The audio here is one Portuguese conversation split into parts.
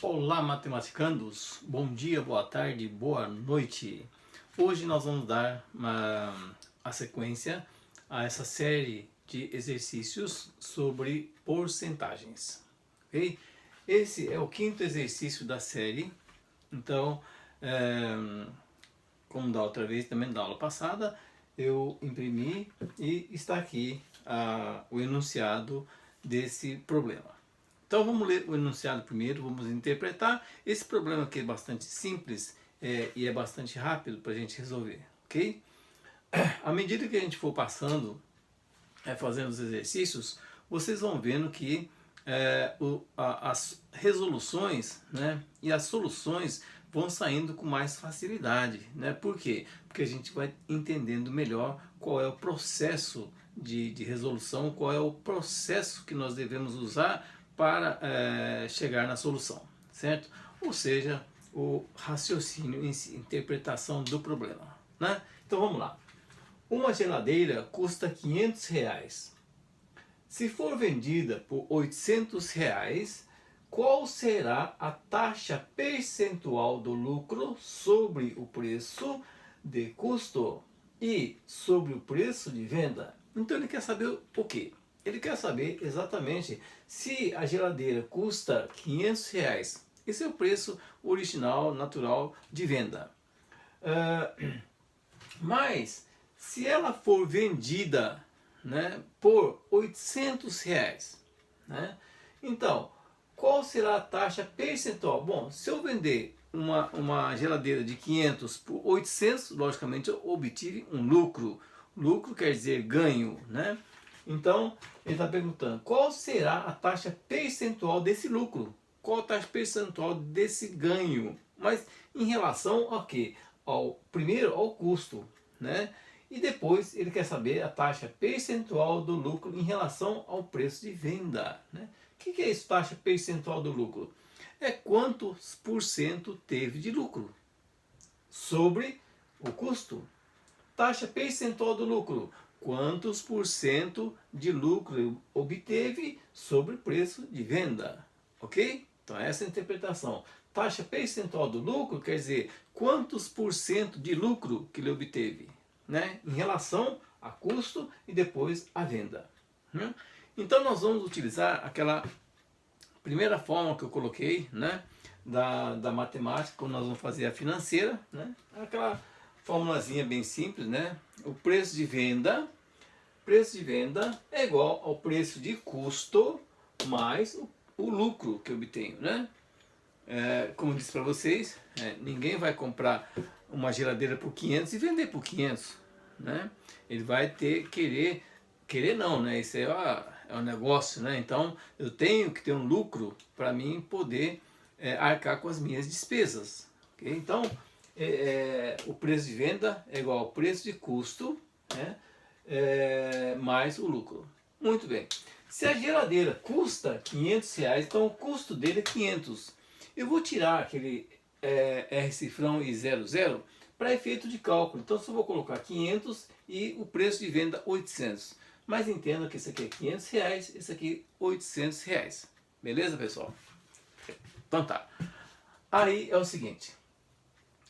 Olá, matematicandos! Bom dia, boa tarde, boa noite! Hoje nós vamos dar a sequência a essa série de exercícios sobre porcentagens. Okay? Esse é o quinto exercício da série, então, como da outra vez, também da aula passada, eu imprimi e está aqui o enunciado desse problema. Então vamos ler o enunciado primeiro, vamos interpretar. Esse problema aqui é bastante simples e é bastante rápido para a gente resolver, ok? À medida que a gente for passando, fazendo os exercícios, vocês vão vendo que as resoluções, né, e as soluções vão saindo com mais facilidade, né? Por quê? Porque a gente vai entendendo melhor qual é o processo de resolução, qual é o processo que nós devemos usar para chegar na solução, certo? Ou seja, o raciocínio em si, interpretação do problema, né? Então vamos lá. Uma geladeira custa R$500. Se for vendida por R$800, qual será a taxa percentual do lucro sobre o preço de custo e sobre o preço de venda? Então ele quer saber o quê? Ele quer saber exatamente se a geladeira custa R$500. Esse é o preço original, natural de venda. Mas se ela for vendida, né, por R$800, né, então qual será a taxa percentual? Bom, se eu vender uma geladeira de 500 por 800, logicamente eu obtive um lucro. Lucro quer dizer ganho, né? Então, ele está perguntando qual será a taxa percentual desse lucro? Qual a taxa percentual desse ganho? Mas em relação ao quê? Primeiro ao custo, né? E depois ele quer saber a taxa percentual do lucro em relação ao preço de venda, né? O que é isso, taxa percentual do lucro? É quantos por cento teve de lucro sobre o custo. Taxa percentual do lucro. Quantos por cento de lucro obteve sobre o preço de venda. Ok? Então essa é a interpretação. Taxa percentual do lucro quer dizer quantos por cento de lucro que ele obteve, né, em relação a custo e depois a venda. Então nós vamos utilizar aquela primeira forma que eu coloquei, né, da matemática, quando nós vamos fazer a financeira, né, aquela formulazinha bem simples, né, o preço de venda é igual ao preço de custo mais o lucro que eu obtenho, né? Como eu disse para vocês, ninguém vai comprar uma geladeira por 500 e vender por 500, né? Ele vai querer não, né? Isso é um negócio, né? Então eu tenho que ter um lucro para mim poder arcar com as minhas despesas, okay? Então o preço de venda é igual ao preço de custo, né, mais o lucro. Muito bem. Se a geladeira custa R$500, então o custo dele é 500. Eu vou tirar aquele R cifrão e 00 para efeito de cálculo. Então só vou colocar 500 e o preço de venda 800. Mas entenda que esse aqui é R$500, esse aqui R$800. Beleza, pessoal? Então tá. Aí é o seguinte.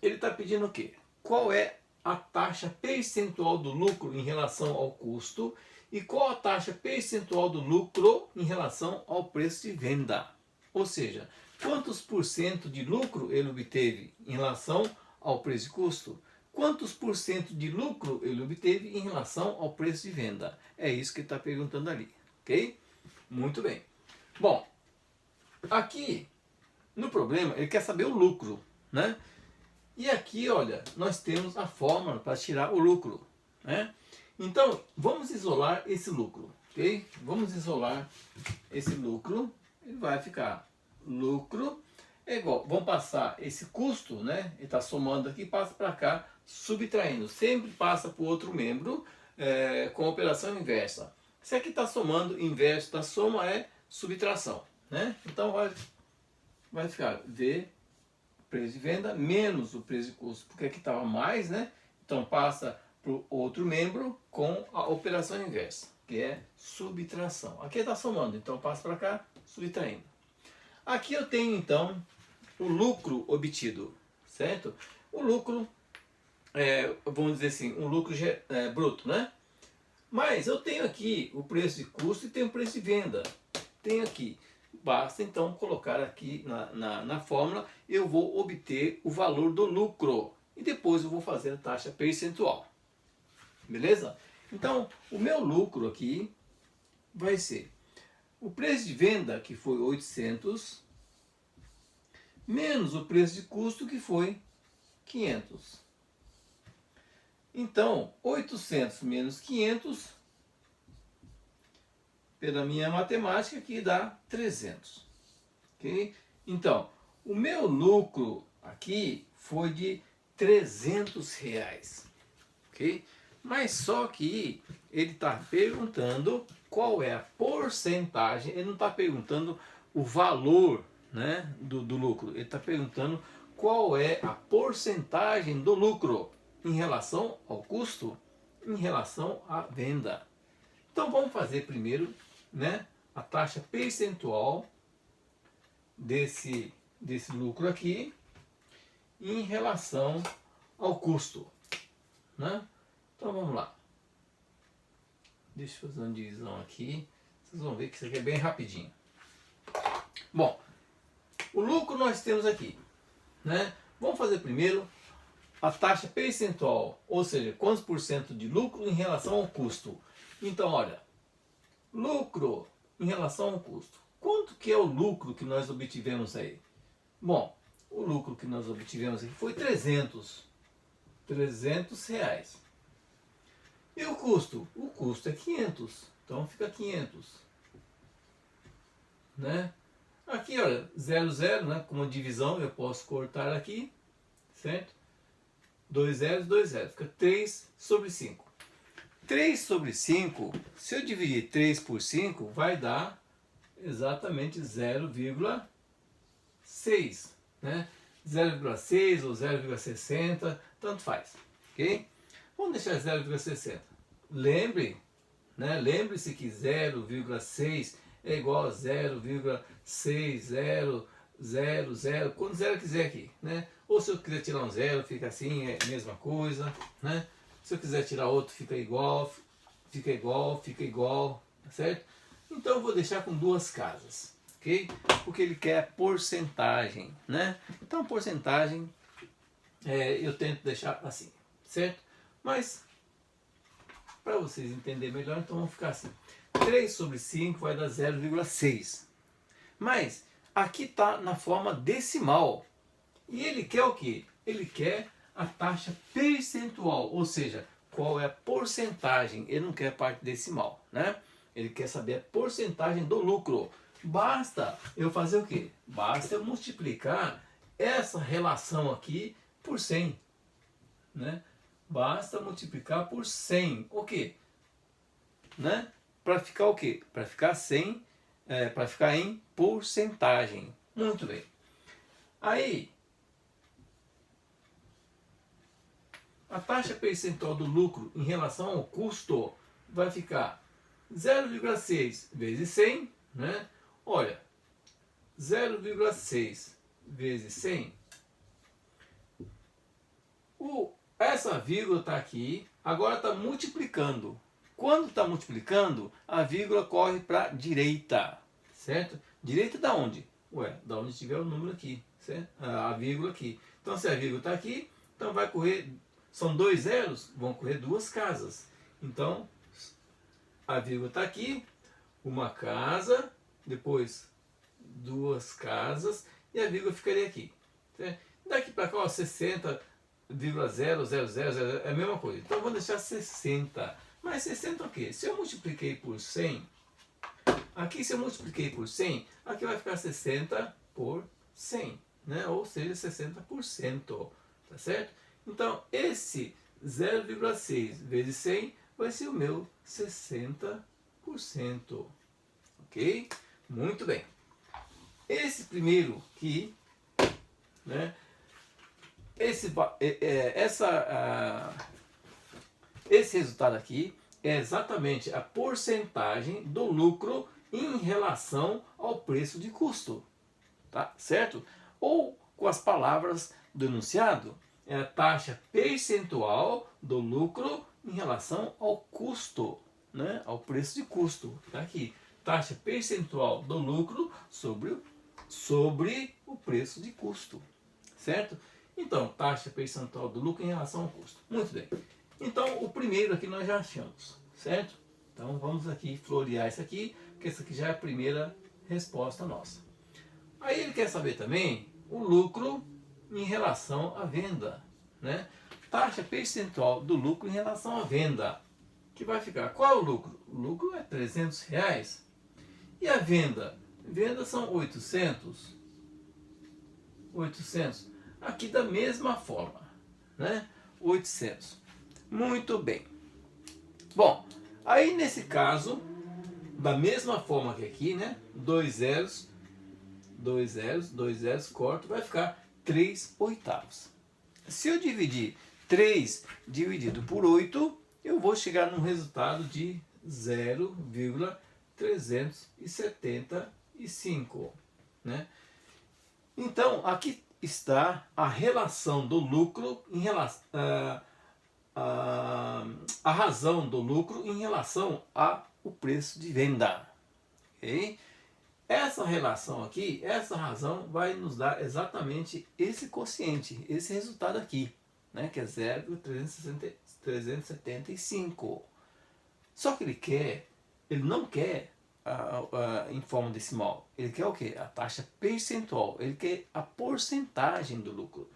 Ele está pedindo o quê? Qual é a taxa percentual do lucro em relação ao custo e qual a taxa percentual do lucro em relação ao preço de venda. Ou seja, quantos por cento de lucro ele obteve em relação ao preço de custo? Quantos por cento de lucro ele obteve em relação ao preço de venda? É isso que ele está perguntando ali, ok? Muito bem. Bom, aqui no problema ele quer saber o lucro, né? E aqui, olha, nós temos a fórmula para tirar o lucro, né? Então, vamos isolar esse lucro, ok? Vamos isolar esse lucro. Ele vai ficar lucro é igual, vamos passar esse custo, né? Ele está somando aqui, passa para cá, subtraindo. Sempre passa para o outro membro com a operação inversa. Se aqui está somando, inverso da soma é subtração, né? Então, vai ficar V preço de venda menos o preço de custo, porque aqui estava mais, né? Então passa para o outro membro com a operação inversa, que é subtração. Aqui está somando, então passa para cá, subtraindo. Aqui eu tenho então o lucro obtido, certo? O lucro, vamos dizer assim, um lucro bruto, né? Mas eu tenho aqui o preço de custo e tenho o preço de venda. Tenho aqui. Basta então colocar aqui na fórmula, eu vou obter o valor do lucro. E depois eu vou fazer a taxa percentual. Beleza? Então, o meu lucro aqui vai ser o preço de venda, que foi 800, menos o preço de custo, que foi 500. Então, 800 menos 500, pela minha matemática, aqui dá 300. Okay? Então, o meu lucro aqui foi de 300 reais. Okay? Mas só que ele está perguntando qual é a porcentagem, ele não está perguntando o valor, né, do lucro, ele está perguntando qual é a porcentagem do lucro em relação ao custo, em relação à venda. Então vamos fazer primeiro, né, a taxa percentual desse lucro aqui em relação ao custo, né? Então vamos lá. Deixa eu fazer uma divisão aqui. Vocês vão ver que isso aqui é bem rapidinho. Bom, o lucro nós temos aqui, né? Vamos fazer primeiro a taxa percentual, ou seja, quantos por cento de lucro em relação ao custo. Então, olha, lucro em relação ao custo. Quanto que é o lucro que nós obtivemos aí? Bom, o lucro que nós obtivemos aqui foi 300 reais. E o custo? O custo é 500. Então fica 500. Né? Aqui, olha, 0, 0, né? Como divisão eu posso cortar aqui. Certo? 2 zeros, 2 zeros. Fica 3 sobre 5. 3 sobre 5, se eu dividir 3 por 5, vai dar exatamente 0,6. Né? 0,6 ou 0,60, tanto faz. Ok? Vamos deixar 0,60. Lembre-se que 0,6 é igual a 0,6000, quando zero quiser aqui, né? Ou se eu quiser tirar um zero, fica assim, é a mesma coisa, né? Se eu quiser tirar outro, fica igual, tá certo? Então eu vou deixar com duas casas, ok? Porque ele quer porcentagem, né? Então porcentagem eu tento deixar assim, certo? Mas para vocês entenderem melhor, então vamos ficar assim. 3 sobre 5 vai dar 0,6. Mas aqui está na forma decimal. E ele quer o quê? Ele quer a taxa percentual, ou seja, qual é a porcentagem. Ele não quer a parte decimal, né? Ele quer saber a porcentagem do lucro. Basta eu fazer o quê? Basta eu multiplicar essa relação aqui por 100, né? Basta multiplicar por 100. O quê? Né? Para ficar o quê? Para ficar 100, para ficar em porcentagem. Muito bem. Aí, a taxa percentual do lucro em relação ao custo vai ficar 0,6 vezes 100, né? Olha, 0,6 vezes 100. Essa vírgula está aqui, agora está multiplicando. Quando está multiplicando, a vírgula corre para a direita, certo? Direita da onde? Ué, da onde tiver o número aqui, certo? A vírgula aqui. Então, se a vírgula está aqui, então vai correr, são 2 zeros, vão correr duas casas. Então, a vírgula está aqui, uma casa, depois duas casas, e a vírgula ficaria aqui. Certo? Daqui para cá, ó, 60,0000 é a mesma coisa. Então, vou deixar 60. Mas 60 o quê? Se eu multipliquei por 100, aqui se eu multipliquei por 100, aqui vai ficar 60 por 100, né? Ou seja, 60%, tá certo? Então, esse 0,6 vezes 100 vai ser o meu 60%, ok? Muito bem. Esse primeiro aqui, né? Esse resultado aqui é exatamente a porcentagem do lucro em relação ao preço de custo, tá certo? Ou com as palavras do enunciado, é a taxa percentual do lucro em relação ao custo, né? Ao preço de custo. Está aqui, taxa percentual do lucro sobre o preço de custo, certo? Então, taxa percentual do lucro em relação ao custo. Muito bem. Então, o primeiro aqui nós já achamos, certo? Então, vamos aqui florear isso aqui, porque essa aqui já é a primeira resposta nossa. Aí ele quer saber também o lucro em relação à venda, né? Taxa percentual do lucro em relação à venda, que vai ficar, qual é o lucro? O lucro é R$300. E a venda? Venda são 800. Aqui da mesma forma, né? 800. Muito bem. Bom, aí nesse caso, da mesma forma que aqui, né? 2 zeros, corto, vai ficar 3/8. Se eu dividir 3 dividido por 8, eu vou chegar num resultado de 0,375, né? Então, aqui está a relação do lucro em relação a razão do lucro em relação ao preço de venda. Okay? Essa relação aqui, essa razão vai nos dar exatamente esse quociente, esse resultado aqui, né, que é 0,375. Só que ele não quer em forma decimal, ele quer o quê? A taxa percentual, ele quer a porcentagem do lucro.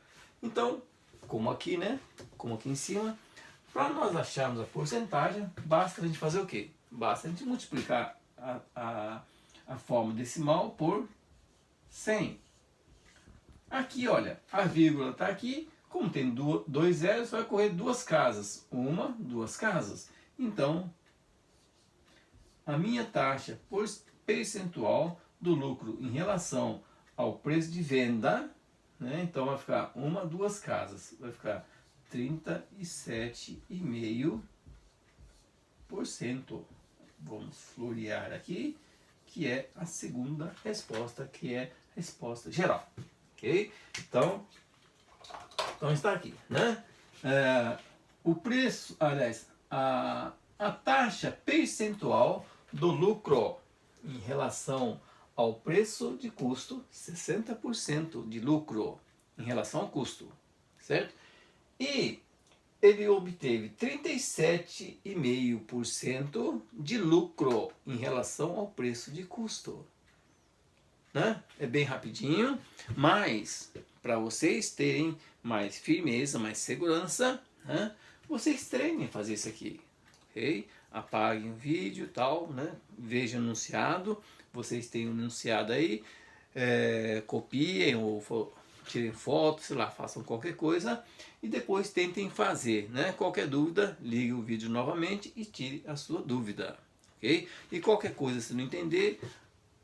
Então, como aqui, né, como aqui em cima, para nós acharmos a porcentagem, basta a gente fazer o quê? Basta a gente multiplicar a forma decimal por 100. Aqui, olha, a vírgula está aqui, como tem 2 zeros, vai correr 2 casas. 2 casas. Então, a minha taxa percentual do lucro em relação ao preço de venda, né? Então vai ficar 2 casas, vai ficar 37,5%. Vamos florear aqui, que é a segunda resposta, que é a resposta geral. Ok? Então está aqui, né? O preço, aliás, a taxa percentual do lucro em relação ao preço de custo, 60% de lucro em relação ao custo, certo? E ele obteve 37,5% de lucro em relação ao preço de custo. Né? É bem rapidinho, mas para vocês terem mais firmeza, mais segurança, né? Vocês treinem fazer isso aqui. Okay? Apaguem o vídeo e tal, né? Vejam o enunciado, vocês têm o enunciado aí, copiem ou tirem foto, sei lá, façam qualquer coisa e depois tentem fazer, né? Qualquer dúvida, ligue o vídeo novamente e tire a sua dúvida, ok? E qualquer coisa se não entender,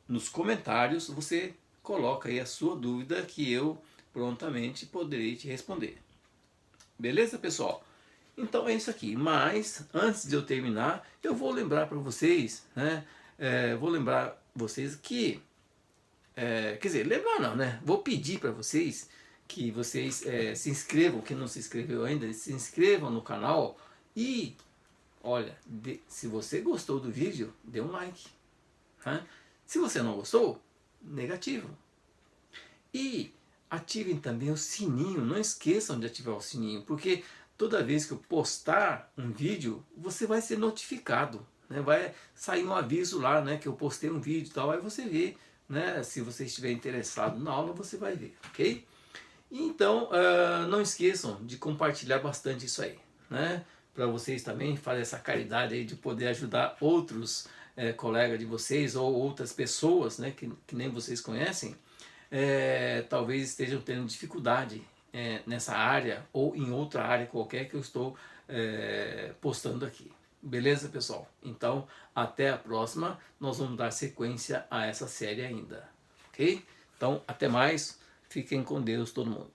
nos comentários você coloca aí a sua dúvida que eu prontamente poderei te responder. Beleza, pessoal? Então é isso aqui, mas antes de eu terminar, eu vou lembrar para vocês, né? Vou lembrar vocês que quer dizer, lembrar não, né? Vou pedir para vocês que vocês se inscrevam, quem não se inscreveu ainda, se inscrevam no canal e, olha, se você gostou do vídeo, dê um like. Né? Se você não gostou, negativo. E ativem também o sininho, não esqueçam de ativar o sininho, porque toda vez que eu postar um vídeo, você vai ser notificado. Né? Vai sair um aviso lá, né, que eu postei um vídeo e tal, aí você vê. Né? Se você estiver interessado na aula, você vai ver, ok? Então, não esqueçam de compartilhar bastante isso aí, né? Para vocês também fazerem essa caridade aí de poder ajudar outros colegas de vocês ou outras pessoas, né, que nem vocês conhecem, talvez estejam tendo dificuldade nessa área ou em outra área qualquer que eu estou postando aqui. Beleza, pessoal? Então, até a próxima. Nós vamos dar sequência a essa série ainda. Ok? Então, até mais. Fiquem com Deus, todo mundo.